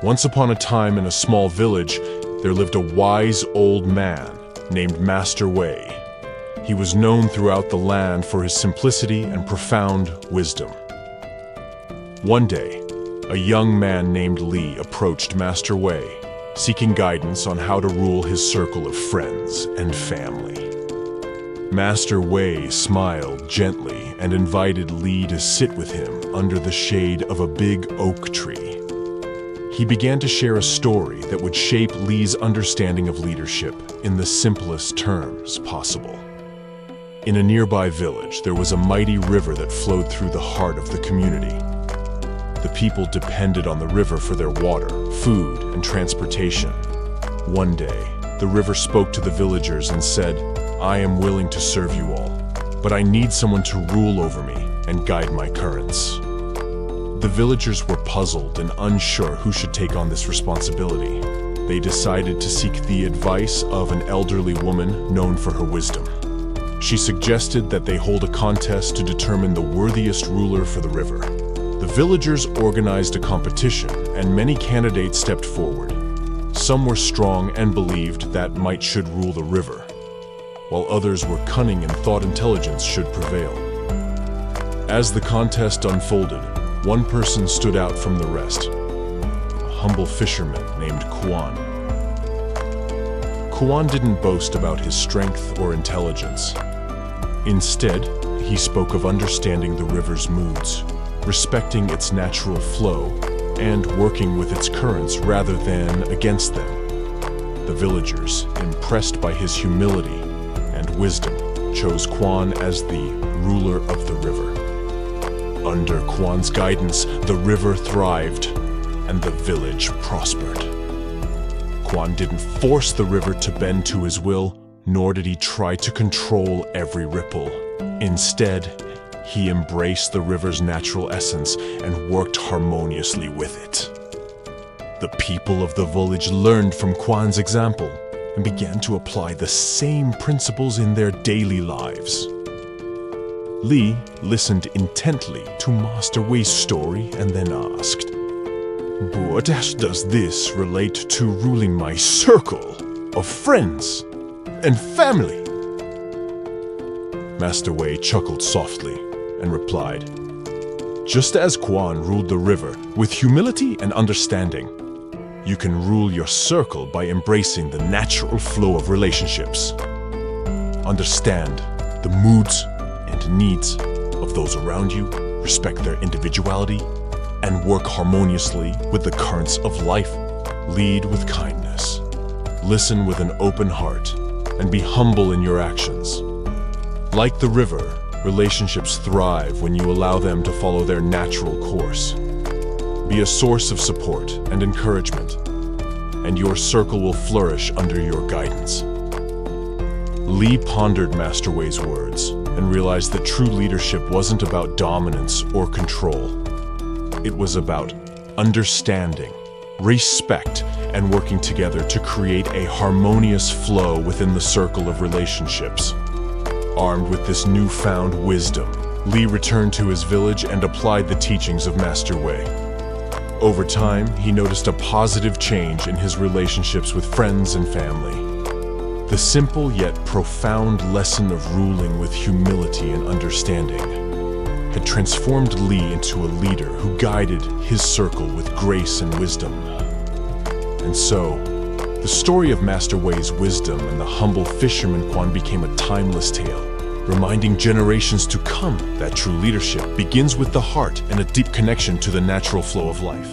Once upon a time in a small village, there lived a wise old man named Master Wei. He was known throughout the land for his simplicity and profound wisdom. One day, a young man named Li approached Master Wei, seeking guidance on how to rule his circle of friends and family. Master Wei smiled gently and invited Li to sit with him under the shade of a big oak tree. He began to share a story that would shape Li's understanding of leadership in the simplest terms possible. In a nearby village, there was a mighty river that flowed through the heart of the community. The people depended on the river for their water, food, and transportation. One day, the river spoke to the villagers and said, "I am willing to serve you all, but I need someone to rule over me and guide my currents." The villagers were puzzled and unsure who should take on this responsibility. They decided to seek the advice of an elderly woman known for her wisdom. She suggested that they hold a contest to determine the worthiest ruler for the river. The villagers organized a competition, and many candidates stepped forward. Some were strong and believed that might should rule the river, while others were cunning and thought intelligence should prevail. As the contest unfolded, one person stood out from the rest, a humble fisherman named Kuan. Kuan didn't boast about his strength or intelligence. Instead, he spoke of understanding the river's moods, respecting its natural flow, and working with its currents rather than against them. The villagers, impressed by his humility and wisdom, chose Kuan as the ruler of the river. Under Kuan's guidance, the river thrived and the village prospered. Kuan didn't force the river to bend to his will, nor did he try to control every ripple. Instead, he embraced the river's natural essence and worked harmoniously with it. The people of the village learned from Kuan's example and began to apply the same principles in their daily lives. Li listened intently to Master Wei's story and then asked, "But does this relate to ruling my circle of friends and family?" Master Wei chuckled softly and replied, "Just as Kuan ruled the river with humility and understanding, you can rule your circle by embracing the natural flow of relationships. Understand the moods and needs of those around you, respect their individuality, and work harmoniously with the currents of life. Lead with kindness. Listen with an open heart, and be humble in your actions. Like the river, relationships thrive when you allow them to follow their natural course. Be a source of support and encouragement, and your circle will flourish under your guidance." Li pondered Master Wei's words and realized that true leadership wasn't about dominance or control. It was about understanding, respect, and working together to create a harmonious flow within the circle of relationships. Armed with this newfound wisdom, Li returned to his village and applied the teachings of Master Wei. Over time, he noticed a positive change in his relationships with friends and family. The simple yet profound lesson of ruling with humility and understanding had transformed Li into a leader who guided his circle with grace and wisdom. And so, the story of Master Wei's wisdom and the humble fisherman Kuan became a timeless tale, reminding generations to come that true leadership begins with the heart and a deep connection to the natural flow of life.